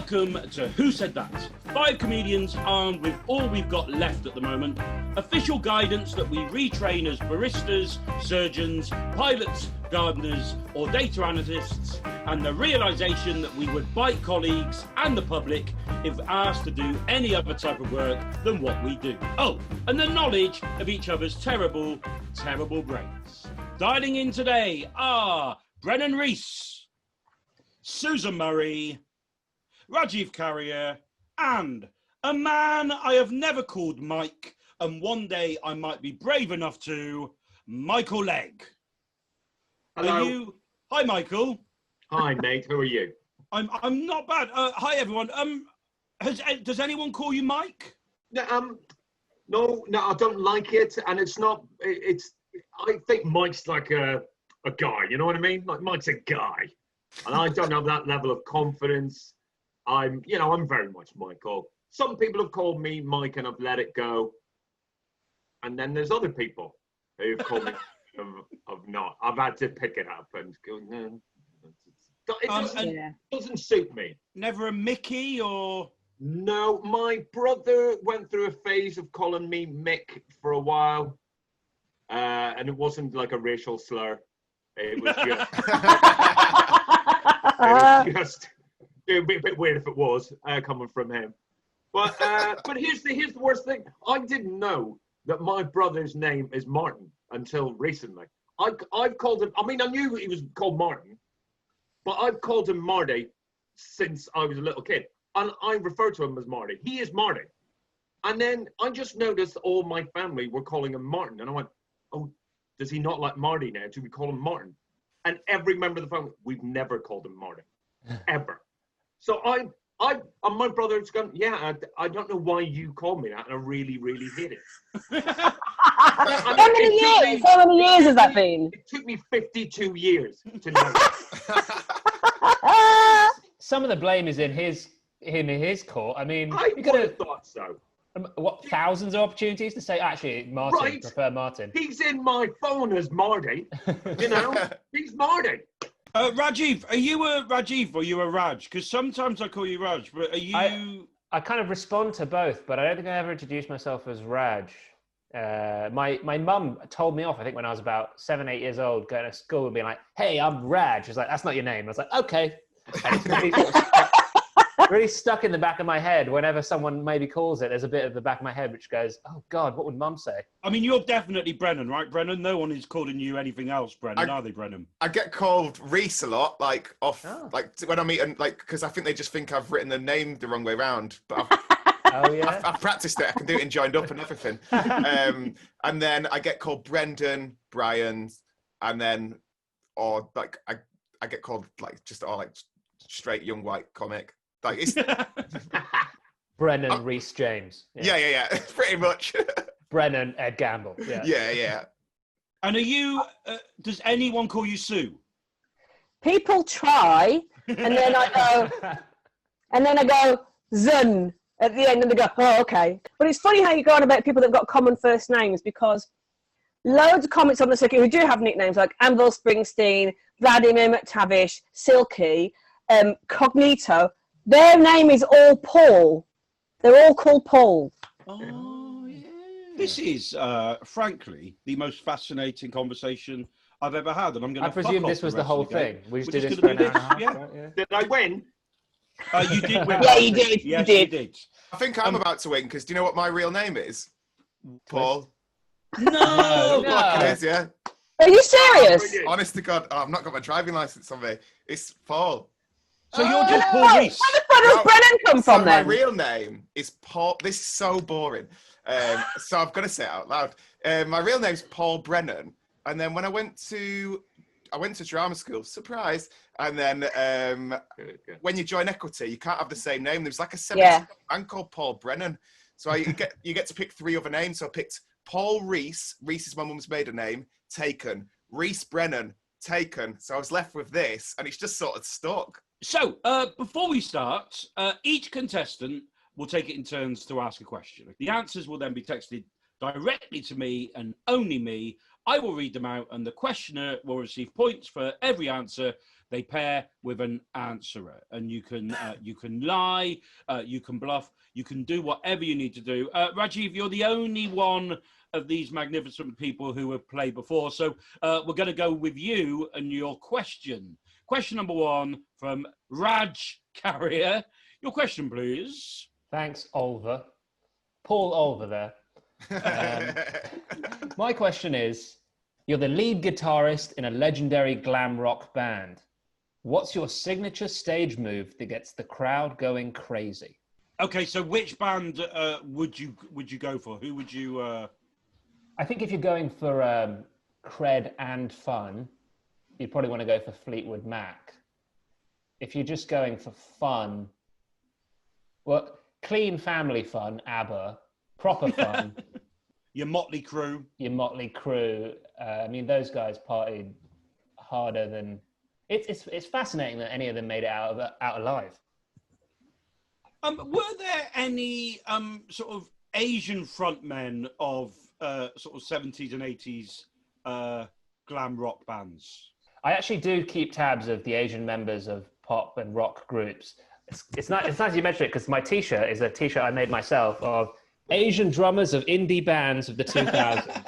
Welcome to Who Said That? 5 comedians armed with all we've got left at the moment. Official guidance that we retrain as baristas, surgeons, pilots, gardeners, or data analysts, and the realisation that we would bite colleagues and the public if asked to do any other type of work than what we do. Oh, and the knowledge of each other's terrible, terrible brains. Dialing in today are Brennan Rees, Susan Murray, Rajiv Carrier, and a man I have never called Mike, and one day I might be brave enough to, Michael Legg. Hello. Hi, Michael. Hi, Nate. How are you? I'm not bad. Hi, everyone. Does anyone call you Mike? No, I don't like it, and it's not. I think Mike's like a guy. You know what I mean? Like Mike's a guy, and I don't have that level of confidence. I'm very much Michael. Some people have called me Mike, and I've let it go. And then there's other people who've called me of not. I've had to pick it up and go. No, it doesn't suit me. Never a Mickey or. No, my brother went through a phase of calling me Mick for a while, and it wasn't like a racial slur. It was just. It would be a bit weird if it was coming from him. But here's the worst thing. I didn't know that my brother's name is Martin until recently. I've called him. I mean, I knew he was called Martin, but I've called him Marty since I was a little kid. And I refer to him as Marty. He is Marty. And then I just noticed all my family were calling him Martin. And I went, oh, does he not like Marty now? Do we call him Martin? And every member of the family, we've never called him Marty. Ever. So and my brother's gone, yeah, I don't know why you call me that. And I really, really hate it. How many years has that been? It took me 52 years to know. Some of the blame is in his court. I mean, I would have thought so. What, thousands of opportunities to say, actually, Martin, right. Prefer Martin. He's in my phone as Marty. He's Marty. Rajiv, are you a Rajiv or you a Raj? Because sometimes I call you Raj, but are you... I kind of respond to both, but I don't think I ever introduced myself as Raj. My mum told me off, I think, when I was about 7, 8 years old, going to school and being like, hey, I'm Raj. She was like, that's not your name. I was like, okay. And it's really stuck in the back of my head. Whenever someone maybe calls it, there's a bit of the back of my head which goes, oh, God, what would Mum say? I mean, you're definitely Brennan, right, Brennan? No one is calling you anything else, Brennan, are they, Brennan? I get called Reese a lot, like when I meet, and because I think they just think I've written the name the wrong way around. But I've practiced it. I can do it in joined up and everything. And then I get called Brendan, Brian, and then I get called straight young white comic. Like it's Brennan Reese James. Yeah, pretty much. Brennan Ed Gamble. Yeah. And are you? Does anyone call you Sue? People try, and then I go Zun at the end, and they go, oh, okay. But it's funny how you go on about people that've got common first names, because loads of comics on the circuit who do have nicknames like Anvil Springsteen, Vladimir McTavish, Silky, Cognito. Their name is all Paul. They're all called Paul. Oh, yeah. This is, frankly, the most fascinating conversation I've ever had, and I'm going to. I presume this was the whole thing. We just did this for an hour. Yeah. Did I win? You did win. Yeah, you did. Yes, you you did. I think I'm about to win because do you know what my real name is? Paul. No. It is, yeah. Are you serious? Honest to God, I've not got my driving license on me. It's Paul. So you're just Paul Reese. Where the fuck does Brennan come from My then? real name is Paul. This is so boring. So I've got to say it out loud. My real name's Paul Brennan. And then when I went to drama school, surprise. And then when you join Equity, you can't have the same name. There's like a 70 man called Paul Brennan. So you get to pick 3 other names. So I picked Paul Reese. Reese is my mum's maiden name. Taken. Reese Brennan. Taken. So I was left with this, and it's just sort of stuck. So, before we start, each contestant will take it in turns to ask a question. The answers will then be texted directly to me and only me. I will read them out, and the questioner will receive points for every answer they pair with an answerer, and you can lie, you can bluff, you can do whatever you need to do. Rajiv, you're the only one of these magnificent people who have played before, so we're going to go with you and your question. Question number 1 from Raj Carrier. Your question, please. Thanks, Olver. Paul Olver there. My question is, you're the lead guitarist in a legendary glam rock band. What's your signature stage move that gets the crowd going crazy? Okay, so which band would you go for? Who would you? I think if you're going for cred and fun, you'd probably want to go for Fleetwood Mac. If you're just going for fun, well, clean family fun, ABBA. Proper fun. Your Motley Crue. Your Motley Crue. I mean, those guys partied harder than. It's fascinating that any of them made it out alive. Were there any sort of Asian frontmen of sort of 70s and 80s glam rock bands? I actually do keep tabs of the Asian members of pop and rock groups. It's nice you mention it because my T-shirt is a T-shirt I made myself of Asian drummers of indie bands of the 2000s.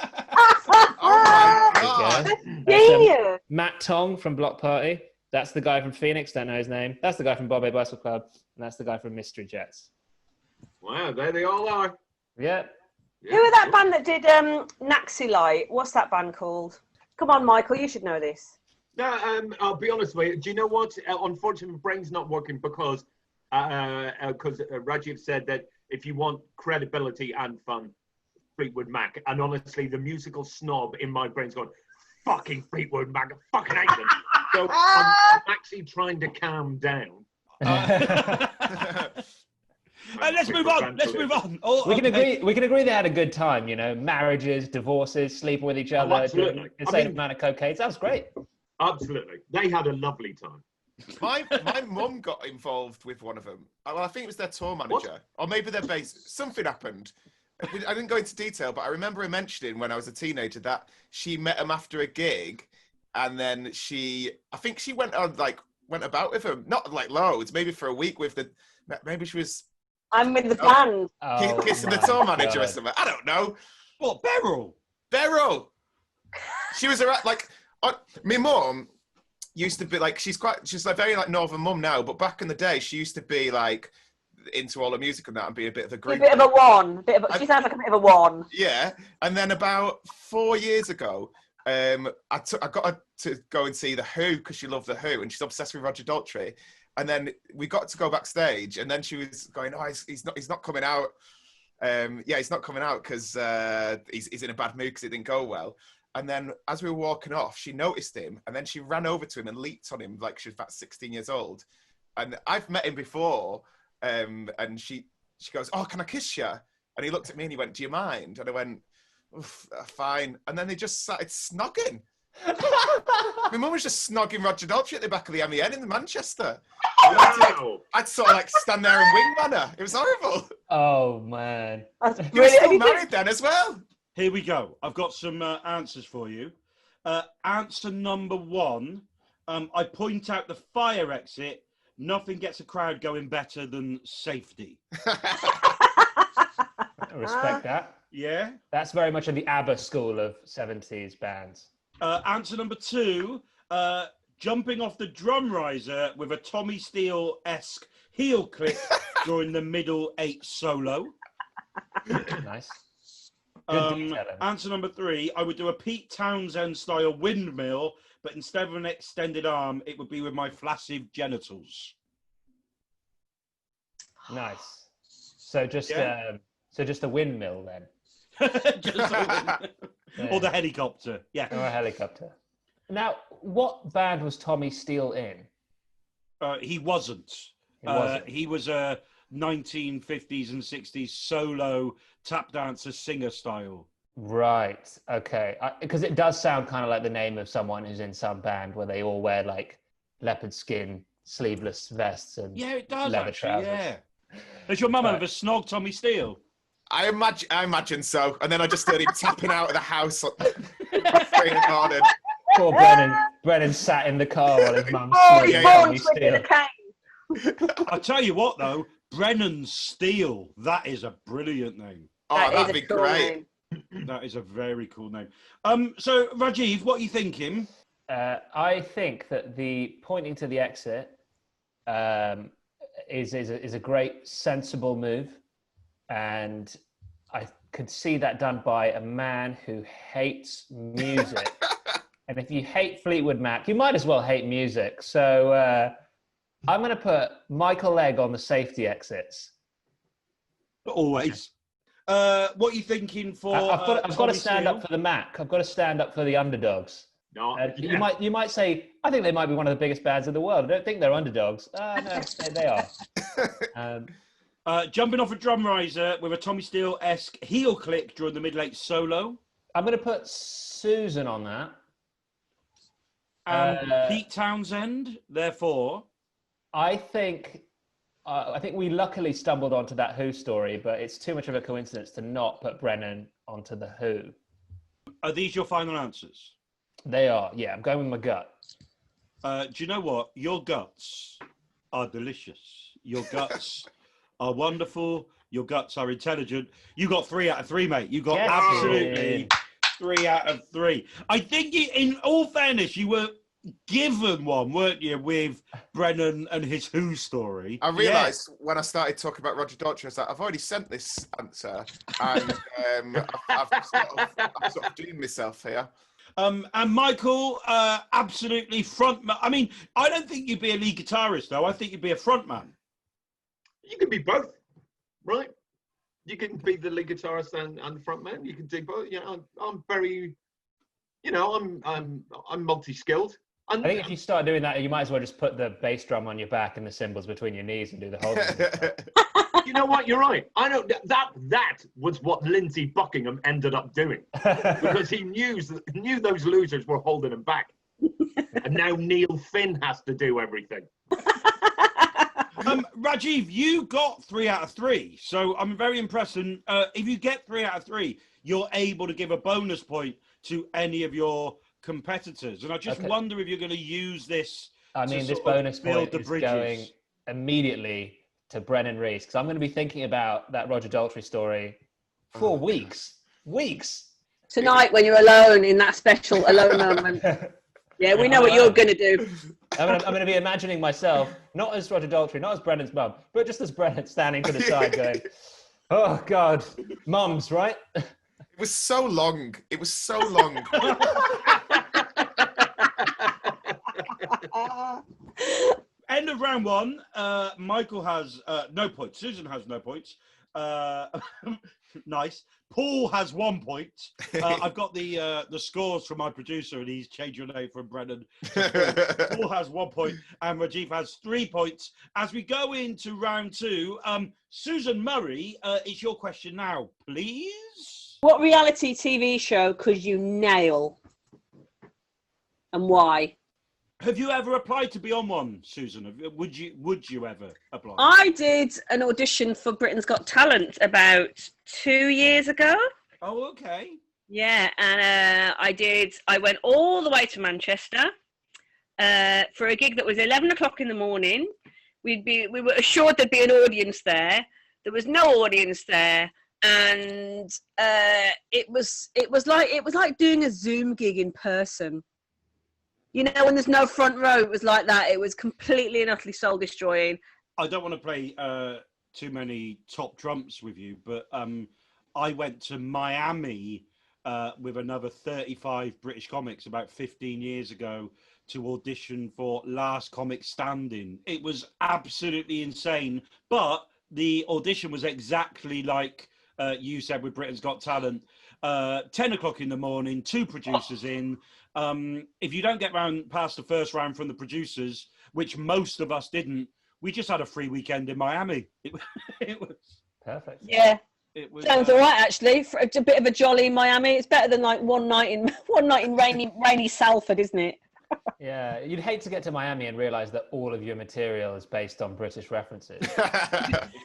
Oh my God. Genius. Matt Tong from Block Party. That's the guy from Phoenix. Don't know his name. That's the guy from Bombay Bicycle Club. And that's the guy from Mystery Jets. Wow, there they all are. Yeah. Yeah. Who are that band that did Naxi Light? What's that band called? Come on, Michael, you should know this. No, I'll be honest with you. Do you know what? Unfortunately, my brain's not working because Rajiv said that if you want credibility and fun, Fleetwood Mac. And honestly, the musical snob in my brain's going, fucking Fleetwood Mac, I fucking hate them. So I'm actually trying to calm down. Let's move on. Let's move on. Oh, We can agree they had a good time. You know, marriages, divorces, sleeping with each other, absolutely. doing insane amount of cocaine. Sounds great. Absolutely. They had a lovely time. My mum got involved with one of them. Well, I think it was their tour manager, or maybe their bass. Something happened. I didn't go into detail, but I remember her mentioning when I was a teenager that she met him after a gig, and then I think she went about with him, not like loads, maybe for a week with maybe she was. I'm with the band. Kissing the tour manager or something. I don't know. What, Beryl? She was my mum used to be like, she's like very like northern mum now, but back in the day she used to be like into all the music and that and be a bit of a She's a bit of a one. She sounds like a bit of a one. Yeah. And then about 4 years ago, I got her to go and see The Who because she loved The Who and she's obsessed with Roger Daltrey. And then we got to go backstage and then she was going, oh, he's not coming out. He's not coming out because he's in a bad mood because it didn't go well. And then as we were walking off, she noticed him and then she ran over to him and leaped on him like she was about 16 years old. And I've met him before and she goes, oh, can I kiss you? And he looked at me and he went, do you mind? And I went, fine. And then they just started snogging. My mum was just snogging Roger Daltrey at the back of the MEN in Manchester. I'd sort of like stand there and wingman her. It was horrible. Oh man. You were still married then as well. Here we go. I've got some answers for you. Answer number 1. I point out the fire exit. Nothing gets a crowd going better than safety. I respect that. Yeah. That's very much in the ABBA school of 70s bands. Answer number 2. Jumping off the drum riser with a Tommy Steele-esque heel click during the middle 8 solo. Nice. Good detailing. Answer number 3. I would do a Pete Townsend style windmill, but instead of an extended arm, it would be with my flaccid genitals. Nice. So just a windmill then. Or the helicopter. Yeah. Or a helicopter. Now, what band was Tommy Steele in? He wasn't. He was a 1950s and 60s solo tap dancer singer style. Right. Okay. Because it does sound kind of like the name of someone who's in some band where they all wear like leopard skin, sleeveless vests and it does leather actually, trousers. yeah. Has your mum ever snogged Tommy Steele? I imagine so. And then I just heard him tapping out of the house at 3 in the morning. Poor Brennan. Brennan sat in the car while his mum Oh, smoked he's yeah, born Tommy swinging a Steele. cane. I tell you what, though, Brennan Steele. That is a brilliant name. Oh, That is that'd a be cool great. name. That is a very cool name. So Rajiv, what are you thinking? I think that the pointing to the exit is a great, sensible move, and I could see that done by a man who hates music. And if you hate Fleetwood Mac, you might as well hate music. So I'm going to put Michael Legg on the safety exits. Always. What are you thinking for? I've got to Tommy stand Steele? up for the Mac. I've got to stand up for the underdogs. No, You might say, I think they might be one of the biggest bands in the world. I don't think they're underdogs. No, they are. Jumping off a drum riser with a Tommy Steele-esque heel click during the mid-late solo. I'm going to put Susan on that. Pete Townsend, therefore. I think we luckily stumbled onto that Who story, but it's too much of a coincidence to not put Brennan onto the Who. Are these your final answers? They are. Yeah, I'm going with my gut. Do you know what? Your guts are delicious. Your guts are wonderful. Your guts are intelligent. You got 3 out of 3, mate. You got Yes, absolutely 3 out of 3. I think, in all fairness, you were given one, weren't you, with Brennan and his Who story? I realised when I started talking about Roger Daltrey, I was like, I've already sent this answer, and I'm sort of doing myself here. And Michael, absolutely frontman. I mean, I don't think you'd be a lead guitarist, though. I think you'd be a frontman. You can be both, right? You can be the lead guitarist and the front man. You can do both. You know, I'm very, I'm multi-skilled. I think if you start doing that, you might as well just put the bass drum on your back and the cymbals between your knees and do the whole thing. You know what? You're right. I know that was what Lindsey Buckingham ended up doing because he knew those losers were holding him back, and now Neil Finn has to do everything. Rajiv, you got 3 out of 3, so I'm very impressed. And if you get 3 out of 3, you're able to give a bonus point to any of your competitors. And I just wonder if you're going to use this. I mean, this bonus point is going immediately to Brennan Reese, because I'm going to be thinking about that Roger Daltrey story for weeks. Tonight, when you're alone in that special alone moment. Yeah, we know what you're going to do. I'm going to be imagining myself, not as Roger Daltrey, not as Brennan's mum, but just as Brennan standing to the side going, oh, God, mums, right? It was so long. End of round 1. Michael has no points. Susan has no points. Nice. Paul has 1 point. I've got the scores from my producer, and he's changed your name from Brennan. Paul has 1 point, and Rajiv has 3 points. As we go into round 2, Susan Murray, it's your question now, please. What reality TV show could you nail, and why? Have you ever applied to be on one, Susan? Would you ever apply? I did an audition for Britain's Got Talent about 2 years ago. Oh, okay. Yeah, and I went all the way to Manchester for a gig that was 11 o'clock in the morning. We were assured there'd be an audience there. There was no audience there, and it was like doing a Zoom gig in person. You know, when there's no front row, it was like that. It was completely and utterly soul destroying. I don't want to play too many top trumps with you, but I went to Miami with another 35 British comics about 15 years ago to audition for Last Comic Standing. It was absolutely insane, but the audition was exactly like you said with Britain's Got Talent. 10 o'clock in the morning, 2 producers in. If you don't get past the first round from the producers, which most of us didn't, we just had a free weekend in Miami. It was perfect. Yeah, it was, sounds all right actually. For a bit of a jolly Miami, it's better than like one night in rainy Salford, isn't it? Yeah, you'd hate to get to Miami and realise that all of your material is based on British references.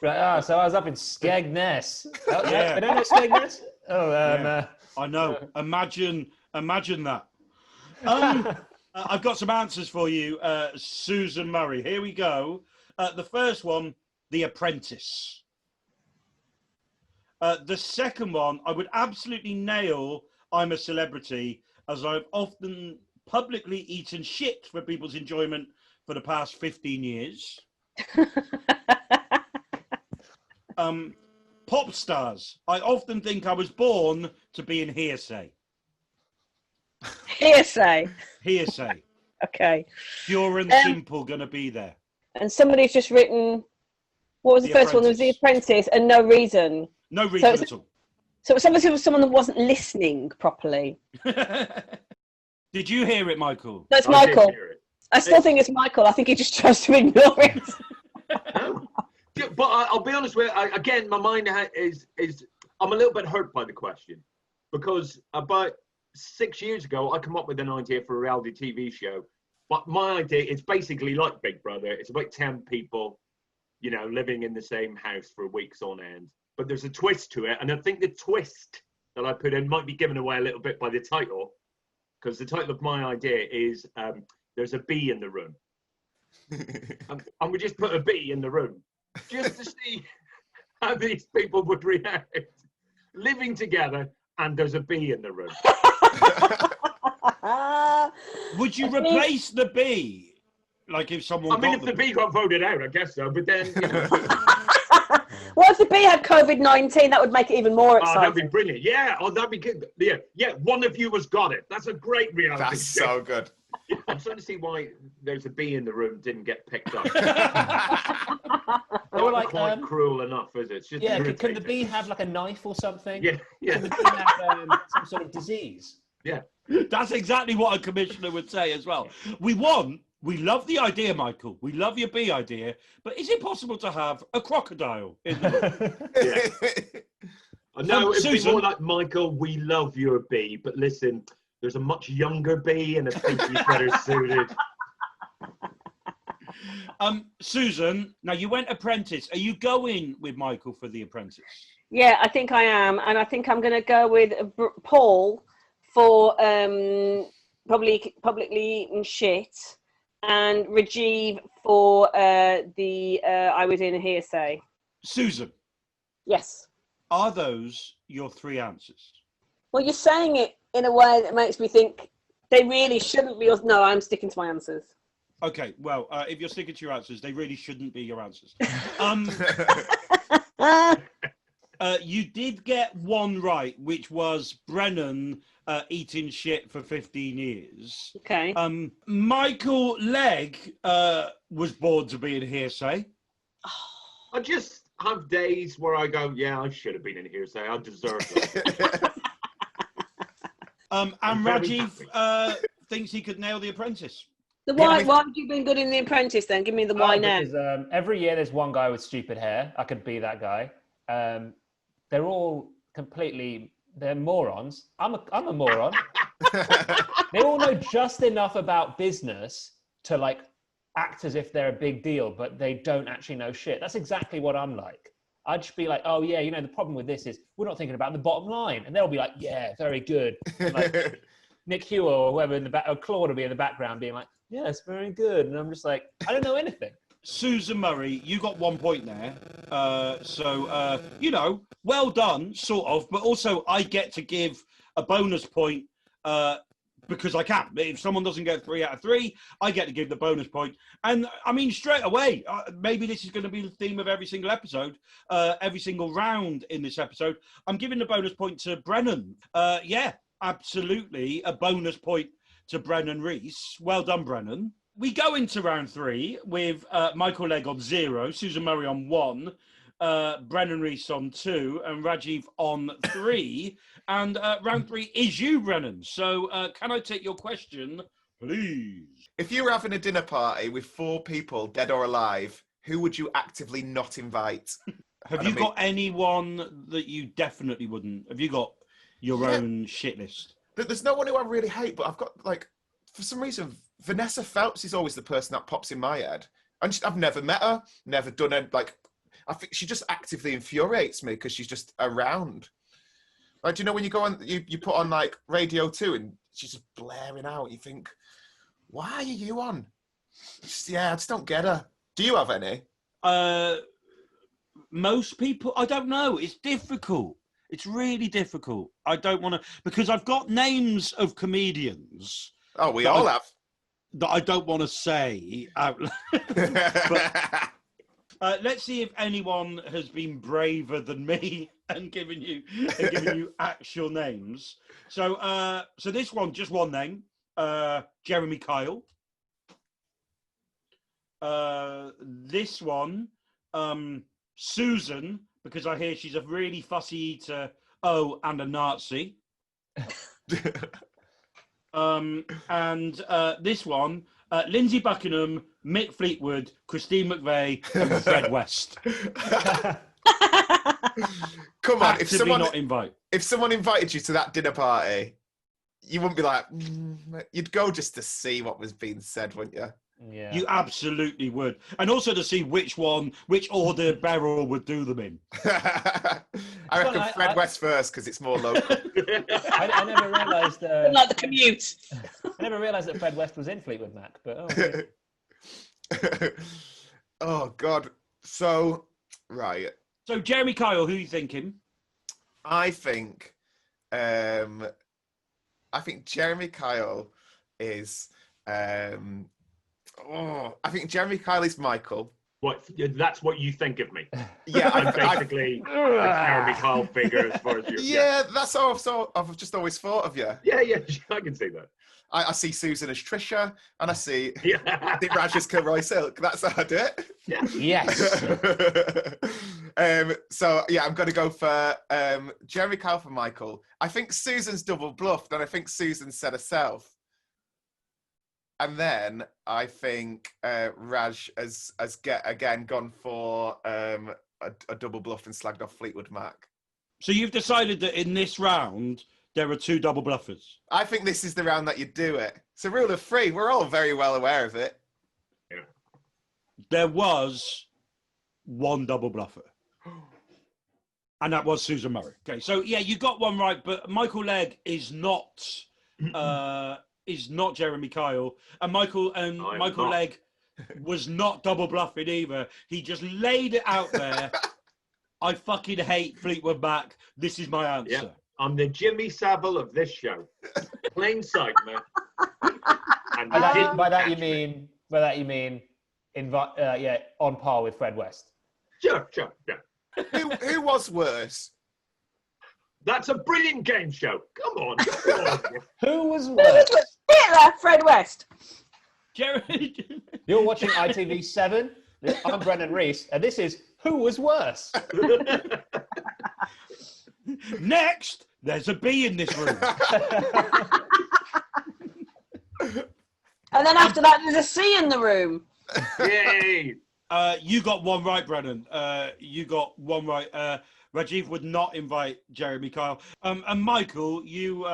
Right, so I was up in Skegness. Oh, yeah. I don't know Skegness. Oh, I know. Imagine that. I've got some answers for you, Susan Murray. Here we go. The first one, The Apprentice. The second one, I would absolutely nail I'm a Celebrity, as I've often publicly eaten shit for people's enjoyment for the past 15 years. Pop stars. I often think I was born to be in Hearsay. Hearsay. Hearsay. Okay. Pure and simple going to be there. And somebody's just written, what was the first one? There was The Apprentice and No Reason. No reason at all. So it's obviously someone that wasn't listening properly. Did you hear it, Michael? No, it's Michael. I still think it's Michael. I think he just tries to ignore it. No. But I'll be honest with you, again, my mind is I'm a little bit hurt by the question, because about 6 years ago, I come up with an idea for a reality TV show. But my idea is basically like Big Brother. It's about 10 people, you know, living in the same house for weeks on end. But there's a twist to it. And I think the twist that I put in might be given away a little bit by the title, because the title of my idea is There's a Bee in the Room. And we just put a bee in the room just to see how these people would react. Living together, and there's a bee in the room. Would you replace the bee? Like if someone if the bee got voted out, I guess so. But then, you know. What if the bee had COVID-19? That would make it even more exciting. Oh, that'd be brilliant. Yeah, that'd be good. Yeah, one of you has got it. That's a great reality. That's so good. I'm starting to see why There's a Bee in the Room didn't get picked up. They were like, quite cruel enough, is it? It's just can the bee have like a knife or something? Yeah. Can the bee have some sort of disease? Yeah. That's exactly what a commissioner would say as well. We love the idea, Michael. We love your bee idea, but is it possible to have a crocodile in the room? No, it'd be Susan? more like, Michael, we love your bee, but listen, there's a much younger bee and I think he's better suited. Susan, now you went Apprentice. Are you going with Michael for The Apprentice? Yeah, I think I am. And I think I'm going to go with Paul for publicly eating shit, and Rajiv for I was in a Hearsay. Susan, Yes. are those your three answers? Well, you're saying it in a way that makes me think they really shouldn't be. No, I'm sticking to my answers. Okay, well, if you're sticking to your answers, they really shouldn't be your answers. You did get one right, which was Brennan eating shit for 15 years. Okay. Michael Legg was born to be in Hearsay. I just have days where I go, yeah, I should have been in Hearsay. I deserve it. And Rajiv thinks he could nail The Apprentice. Why have you been good in The Apprentice then? Give me the why now. Because every year there's one guy with stupid hair. I could be that guy. They're all they're morons. I'm a moron. They all know just enough about business to like act as if they're a big deal, but they don't actually know shit. That's exactly what I'm like. I'd just be like, oh yeah, you know, the problem with this is we're not thinking about the bottom line. And they'll be like, yeah, very good. And like Nick Hewer or whoever in the back, or Claude will be in the background being like, yes, very good. And I'm just like, I don't know anything. Susan Murray, you got 1 point there. You know, well done, sort of. But also, I get to give a bonus point because I can. If someone doesn't get 3 out of 3, I get to give the bonus point. And I mean, straight away, maybe this is going to be the theme of every single episode, every single round in this episode. I'm giving the bonus point to Brennan. Yeah, absolutely. A bonus point to Brennan Reese. Well done, Brennan. We go into round 3 with Michael Legg on 0, Susan Murray on 1, Brennan Reese on 2, and Rajiv on 3. And round 3 is you, Brennan. So can I take your question, please? If you were having a dinner party with 4 people, dead or alive, who would you actively not invite? Have you got anyone that you definitely wouldn't? Have you got your own shit list? There's no one who I really hate, but I've got, like, for some reason, Vanessa Phelps is always the person that pops in my head. And I've never met her, never done it. Like, I think she just actively infuriates me because she's just around. Like, do you know when you go on, you put on like Radio 2 and she's just blaring out. You think, why are you on? I just don't get her. Do you have any? Most people, I don't know. It's difficult. It's really difficult. I don't want to, because I've got names of comedians. Oh, we all have. That I don't want to say out loud. But, let's see if anyone has been braver than me and given you actual names. So, so this one, just one name, Jeremy Kyle. This one, Susan, because I hear she's a really fussy eater. Oh, and a Nazi. And this one, Lindsay Buckingham, Mick Fleetwood, Christine McVie, and Fred West. Come on, if someone invited you to that dinner party, you wouldn't be like, you'd go just to see what was being said, wouldn't you? Yeah. You absolutely would. And also to see which order Beryl would do them in. I reckon Fred West first because it's more local. I never realised... like the commute. I never realised that Fred West was in Fleetwood Mac, but... Oh, God. So, right. So, Jeremy Kyle, who are you thinking? I think Jeremy Kyle is... I think Jeremy Kyle is Michael. What? That's what you think of me. Yeah, I'm basically a Jeremy Kyle figure as far as you. Yeah, that's how I've just always thought of you. Yeah, I can see that. I see Susan as Trisha, and I see Yeah. Raj as Kilroy Silk. That's how I do it. Yeah. Yes. So yeah, I'm going to go for Jeremy Kyle for Michael. I think Susan's double bluffed, and I think Susan said herself. And then I think Raj has again gone for a double bluff and slagged off Fleetwood Mac. So you've decided that in this round there are two double bluffers. I think this is the round that you do it. It's a rule of three. We're all very well aware of it. Yeah. There was one double bluffer. And that was Susan Murray. Okay, so yeah, you got one right, but Michael Legg is not Jeremy Kyle, and Michael Legg was not double bluffing either. He just laid it out there. I fucking hate Fleetwood Mac. This is my answer. Yeah. I'm the Jimmy Savile of this show. Plain sight, man. And By that you mean on par with Fred West. Sure, yeah. Who was worse? That's a brilliant game show. Come on. Who was worse? Hitler, Fred West. Jeremy. You're watching ITV7. I'm Brendan Reese, and this is Who Was Worse? Next, there's a bee in this room. And then after that, there's a C in the room. Yay. You got one right, Brennan. You got one right. Rajiv would not invite Jeremy Kyle. And Michael, you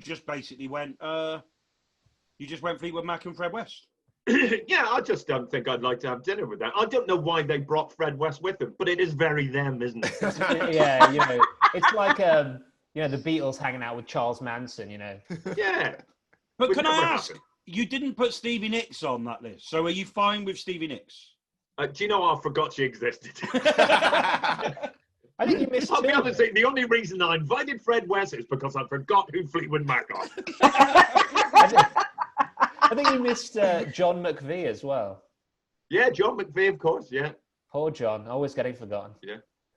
just basically went. You just went Fleetwood Mac and Fred West. Yeah, I just don't think I'd like to have dinner with them. I don't know why they brought Fred West with them, but it is very them, isn't it? Yeah, it's like the Beatles hanging out with Charles Manson, Yeah. But Would can I never ask? happen. You didn't put Stevie Nicks on that list, so are you fine with Stevie Nicks? Do you know I forgot she existed? I think you missed I'll be two. honest, the only reason I invited Fred West is because I forgot who Fleetwood Mac are. I think you missed John McVie as well. Yeah, John McVie, of course, yeah. Poor John, always getting forgotten.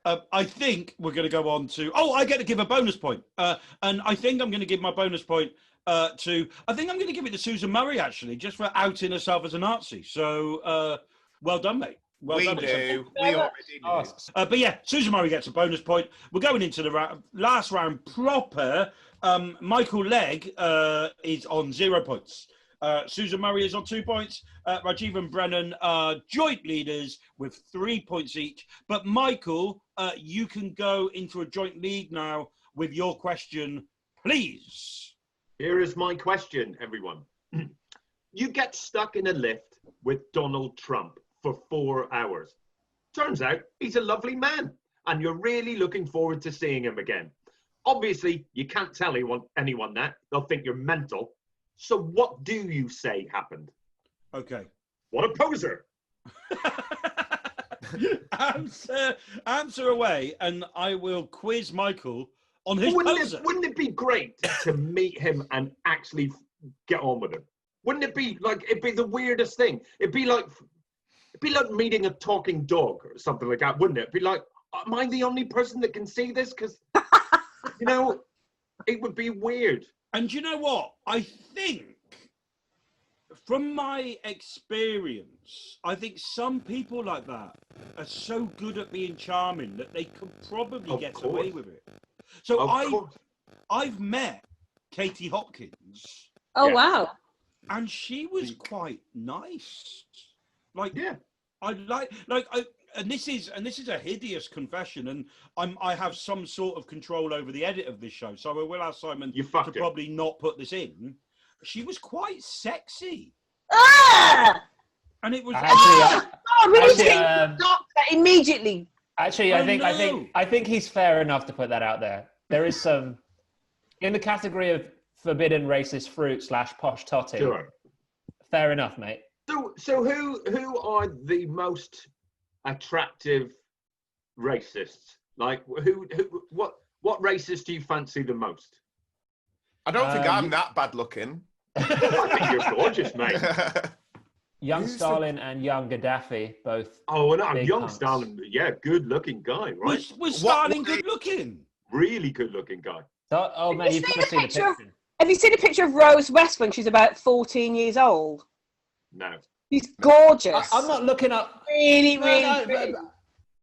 I think we're going to go on to... Oh, I get to give a bonus point. And I think I'm going to give my bonus point to... I think I'm going to give it to Susan Murray, actually, just for outing herself as a Nazi. So, well done, mate. Well We done. knew. We already knew. But yeah, Susan Murray gets a bonus point. We're going into the last round proper. Michael Legg is on 0 points. Susan Murray is on 2 points. Rajiv and Brennan are joint leaders with 3 points each. But Michael, you can go into a joint lead now with your question, please. Here is my question, everyone. You get stuck in a lift with Donald Trump for 4 hours. Turns out he's a lovely man, and you're really looking forward to seeing him again. Obviously, you can't tell anyone that. They'll think you're mental. So what do you say happened? Okay. What a poser. answer away, and I will quiz Michael on his poser. Wouldn't it be great to meet him and actually get on with him? Wouldn't it be like, it'd be the weirdest thing? It'd be like meeting a talking dog or something like that, wouldn't it? It'd be like, am I the only person that can see this? Because, you know, it would be weird. And you know what? I think, from my experience, I think some people like that are so good at being charming that they could probably get away with it. So I've met Katie Hopkins. Oh, wow. And she was quite nice. Like, yeah, and this is a hideous confession, and I have some sort of control over the edit of this show, so I will ask Simon to probably not put this in. She was quite sexy. Ah! And it was immediately. Actually, I think he's fair enough to put that out there. There is some in the category of forbidden racist fruit / posh totty. Sure. Fair enough, mate. So who are the most attractive racists? Like what racists do you fancy the most? I don't think I'm that bad looking. I think you're gorgeous, mate. Young Stalin and young Gaddafi, both. Oh, and young hunks. Stalin, yeah, good-looking guy, right? Was Stalin good-looking? Really good-looking guy. Oh man, you've got to see the picture. Have you seen a picture of Rose West when she's about 14 years old? No. She's gorgeous. I'm not looking up. Really, really.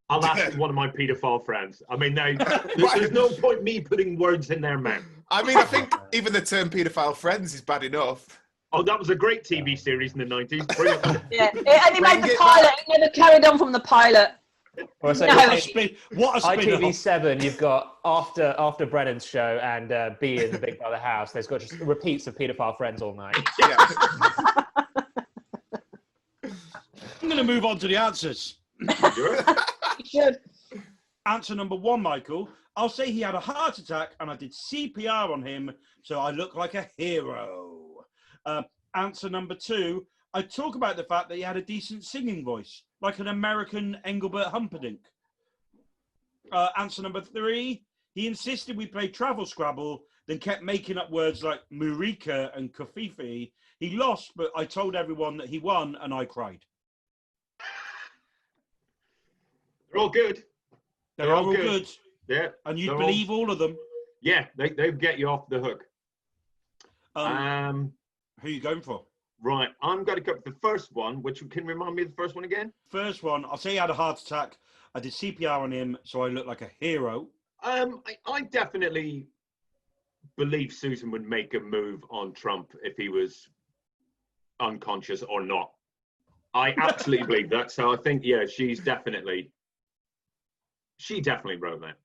I'll ask one of my paedophile friends. I mean, there's no point me putting words in their mouth. I mean, I think even the term paedophile friends is bad enough. Oh, that was a great TV series in the 90s. Brilliant. Yeah, and they made the pilot. It never carried on from the pilot. Well, so What a spin! ITV7, you've got after Brennan's show and B in the Big Brother house. There's got just repeats of paedophile friends all night. Yeah. I'm going to move on to the answers. Sure. You should. Answer number 1, Michael. I'll say he had a heart attack and I did CPR on him, so I look like a hero. Answer number 2, I talk about the fact that he had a decent singing voice, like an American Engelbert Humperdinck. Answer number 3, he insisted we play Travel Scrabble, then kept making up words like Murica and Kofifi. He lost, but I told everyone that he won and I cried. They're all good. They're all good. Yeah. And you believe all of them. Yeah, they get you off the hook. Who are you going for? Right, I'm going to go for the first one, which can you remind me of the first one again? First one, I'll say he had a heart attack. I did CPR on him, so I look like a hero. I definitely believe Susan would make a move on Trump if he was unconscious or not. I absolutely believe that. So I think, yeah, she definitely wrote that.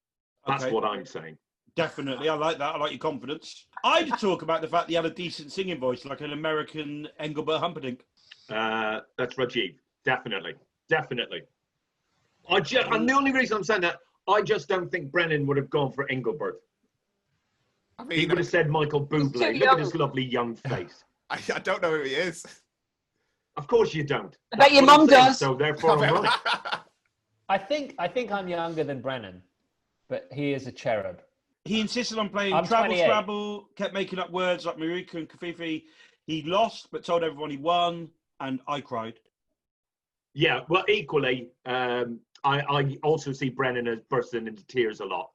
That's what I'm saying. Definitely. I like that. I like your confidence. I'd talk about the fact that he had a decent singing voice, like an American Engelbert Humperdinck. That's Rajiv. Definitely. And the only reason I'm saying that, I just don't think Brennan would have gone for Engelbert. I mean, He would have said Michael Bublé. Look at his lovely young face. I don't know who he is. Of course you don't. I bet your mum does. So therefore I'm right. I think I'm younger than Brennan, but he is a cherub. He insisted on playing I'm Travel 28. Scrabble, kept making up words like Marika and Kafifi. He lost, but told everyone he won, and I cried. Yeah, well, equally, I also see Brennan as bursting into tears a lot.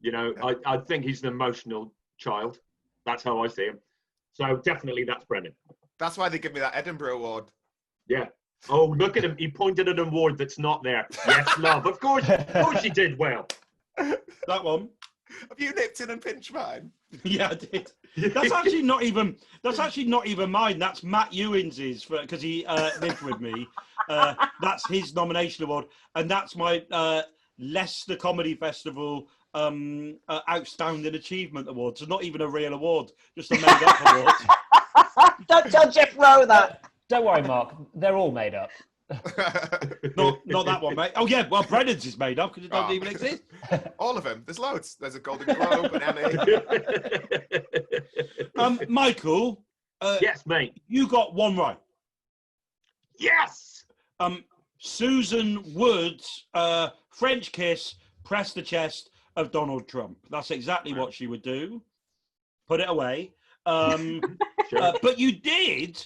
You know, I think he's an emotional child. That's how I see him. So definitely that's Brennan. That's why they give me that Edinburgh Award. Yeah. Oh, look at him. He pointed at an award that's not there. Yes, love. Of course he did well. That one. Have you nipped in and pinched mine? Yeah, I did. That's actually not even mine. That's Matt Ewins's because he lived with me. That's his nomination award, and that's my Leicester Comedy Festival Outstanding Achievement Award. So not even a real award, just a made-up award. Don't tell Jeff Rowe that. Don't worry, Mark. They're all made up. Not that one, mate. Oh yeah, well, Brennan's is made up because it doesn't Oh. even exist. All of them. There's loads. There's a Golden Globe, an Emmy. Michael, Yes, mate. you got one right. Yes. Susan Wood's French kiss pressed the chest of Donald Trump. That's exactly what she would do. Put it away. Sure. But you did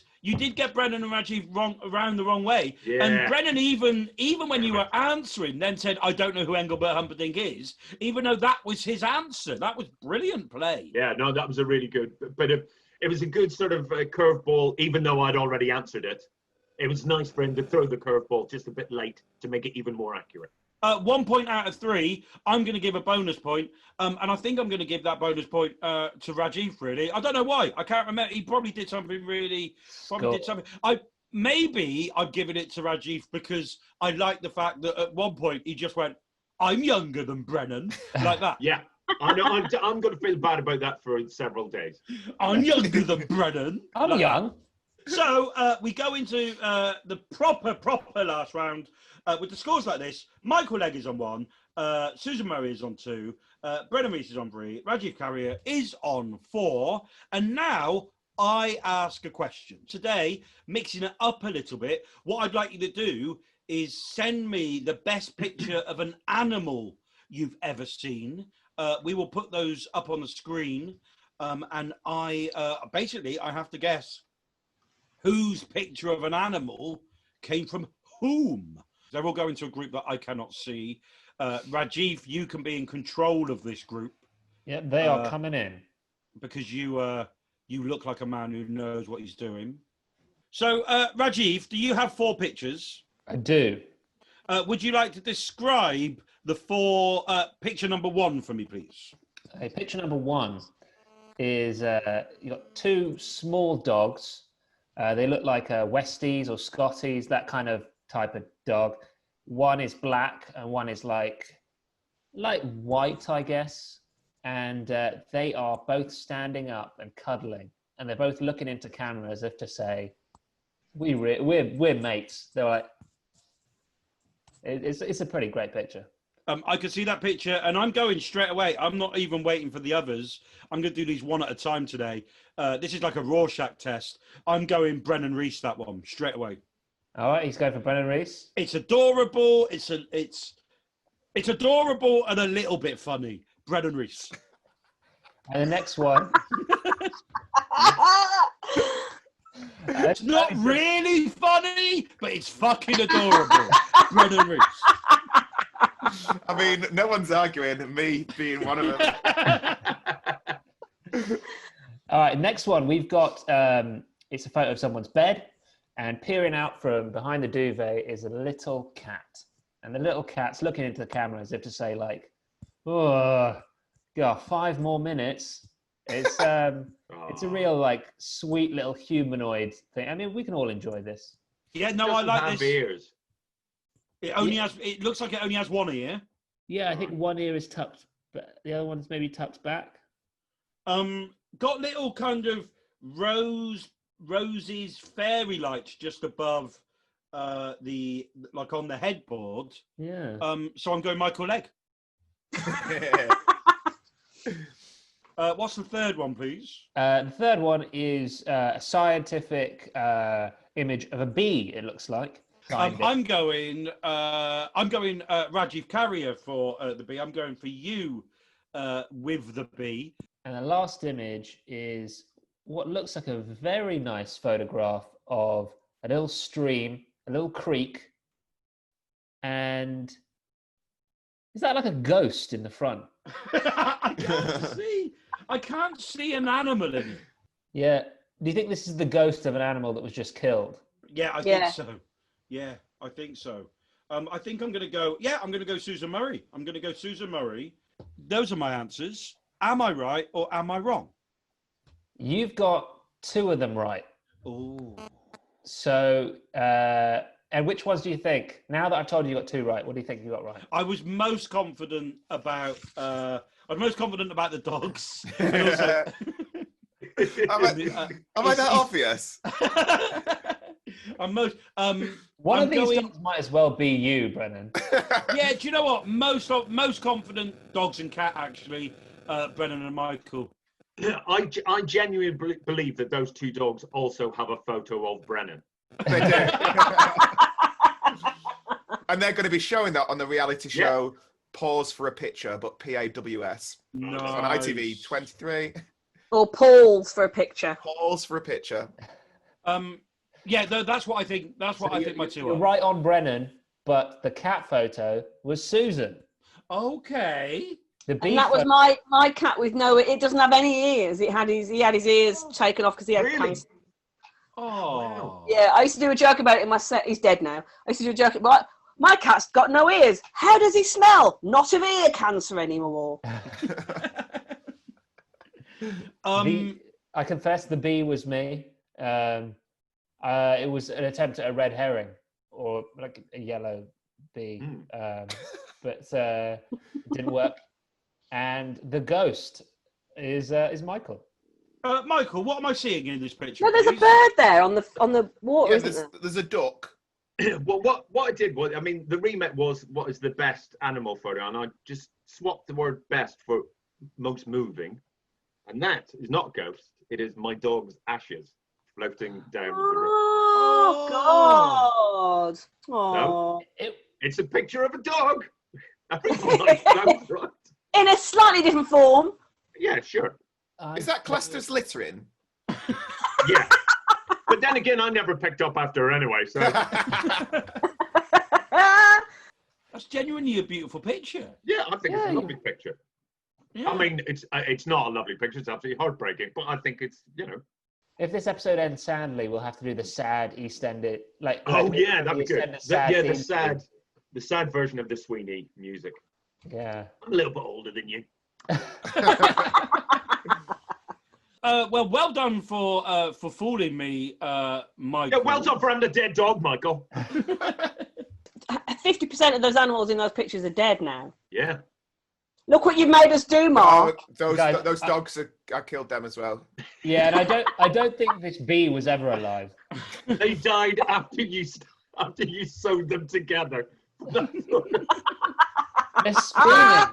get Brennan and Rajiv around the wrong way. Yeah. And Brennan, even when you were answering, then said, I don't know who Engelbert Humperdinck is, even though that was his answer. That was brilliant play. Yeah, no, that was a really good, but it was a good sort of curveball, even though I'd already answered it. It was nice for him to throw the curveball just a bit late to make it even more accurate. 1 point out of 3, I'm going to give a bonus point. And I think I'm going to give that bonus point to Rajiv, really. I don't know why. I can't remember. He probably did something really... Maybe I've given it to Rajiv because I like the fact that at one point he just went, I'm younger than Brennan, like that. Yeah, I know. I'm going to feel bad about that for several days. I'm younger than Brennan. I'm like young. So we go into the proper last round with the scores like this. Michael Legg is on 1, Susan Murray is on 2, Brennan Reese is on 3, Rajiv Carrier is on 4, and now I ask a question. Today, mixing it up a little bit, what I'd like you to do is send me the best picture of an animal you've ever seen. We will put those up on the screen, and I have to guess whose picture of an animal came from whom. They're all going to a group that I cannot see. Rajiv, you can be in control of this group. Yeah, they are coming in. Because you look like a man who knows what he's doing. So, Rajiv, do you have 4 pictures? I do. Would you like to describe the 4 picture number 1 for me, please? Picture number 1 is you got 2 small dogs. They look like Westies or Scotties, that kind of type of dog. One is black and one is like white, I guess. And they are both standing up and cuddling, and they're both looking into camera as if to say, "We're mates." They're like, it's a pretty great picture. I can see that picture, and I'm going straight away. I'm not even waiting for the others. I'm going to do these one at a time today. This is like a Rorschach test. I'm going Brennan Reese, that one, straight away. All right, he's going for Brennan Reese. It's adorable. It's adorable and a little bit funny. Brennan Reese. And the next one. It's not really funny, but it's fucking adorable. Brennan Reese. I mean, no one's arguing, me being one of them. All right, next one. We've got, it's a photo of someone's bed, and peering out from behind the duvet is a little cat. And the little cat's looking into the camera as if to say, like, oh, God, 5 more minutes. It's a real, like, sweet little humanoid thing. I mean, we can all enjoy this. Yeah, no, I like this. Ears. It looks like it only has 1 ear. Yeah, I think one ear is tucked, but the other one's maybe tucked back. Got little kind of roses, fairy lights just above on the headboard. Yeah. So I'm going Michael Legg. What's the third one, please? The third one is a scientific image of a bee. It looks like. I'm going Rajiv Carrier for the bee. I'm going for you with the bee. And the last image is what looks like a very nice photograph of a little stream, a little creek, and is that like a ghost in the front? I can't see an animal in it. Yeah. Do you think this is the ghost of an animal that was just killed? Yeah, I think so. Yeah, I think so. I think I'm going to go. Yeah, I'm going to go Susan Murray. I'm going to go Susan Murray. Those are my answers. Am I right or am I wrong? You've got 2 of them right. Oh. So, and which ones do you think? Now that I've told you got 2 right, what do you think you got right? I was most confident about. I was most confident about the dogs. And also, Am I that obvious? I'm most. One I'm of these going- dogs might as well be you, Brennan. Yeah, do you know what? Most confident dogs and cat actually, Brennan and Michael. I genuinely believe that those two dogs also have a photo of Brennan. They do. And they're going to be showing that on the reality show Pause for a Picture, but PAWS. Nice. On ITV 23. Or Paul's for a picture. Pause for a Picture. Yeah, that's what I think. That's what I think my two You're are. right on Brennan, but the cat photo was Susan. Okay. The bee And that was photo- my cat with no. It doesn't have any ears. He had his ears taken off because he had Really? cancer. Oh. Yeah, I used to do a joke about it in my set. He's dead now. I used to do a joke. But my cat's got no ears. How does he smell? Not of ear cancer anymore. I confess the bee was me. It was an attempt at a red herring or like a yellow bee, but it didn't work. And the ghost is Michael. Michael, what am I seeing in this picture? No, there's a please? bird there on the water, Yeah, isn't there? there's a duck. Well, what I did was, I mean, the remit was what is the best animal photo, and I just swapped the word best for most moving, and that is not ghost. It is my dog's ashes floating down the river. Oh, God. Oh. It's a picture of a dog. Everyone knows, right? In a slightly different form. Yeah, sure. Is that classed as littering? Yeah. But then again, I never picked up after her anyway, so That's genuinely a beautiful picture. yeah, I think it's a Yeah, lovely picture. Yeah. I mean, it's not a lovely picture. It's absolutely heartbreaking, but I think it's, you know. If this episode ends sadly, we'll have to do the sad EastEnded Oh yeah, that'd be good. EastEnders sad Yeah, theme. the sad version of the Sweeney music. Yeah. I'm a little bit older than you. Well done for fooling me, Michael. Yeah, well done for having a dead dog, Michael. 50% of those animals in those pictures are dead now. Yeah. Look what you've made us do, Oh, Mark. those Guys, dogs, I killed them as well. Yeah, and I don't think this bee was ever alive. They died after you sewed them together. They're screaming.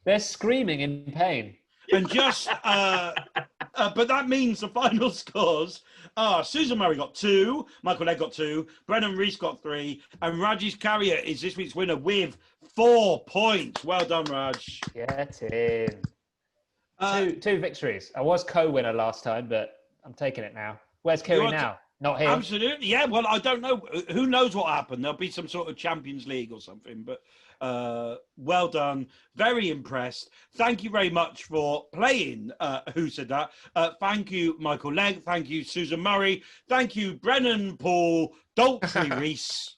They're screaming in pain. And just, but that means the final scores are Susan Murray got 2, Michael Legg got 2, Brennan Reese got 3, and Rajesh Carrier is this week's winner with 4 points. Well done, Raj. Get in. Uh, Two victories. I was co-winner last time, but I'm taking it now. Where's You Kiri are now? Not here. Absolutely, yeah. Well, I don't know. Who knows what happened? There'll be some sort of Champions League or something. But well done. Very impressed. Thank you very much for playing. Who said that? Thank you, Michael Legg. Thank you, Susan Murray. Thank you, Brennan Paul Daltrey Reese.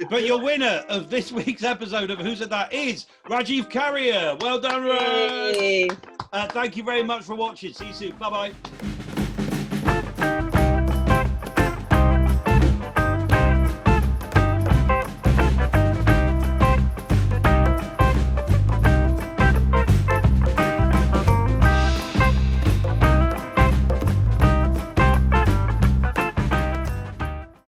But your winner of this week's episode of Who Said That is Rajiv Carrier. Well done, Raj. Yay. Thank you very much for watching. See you soon. Bye bye.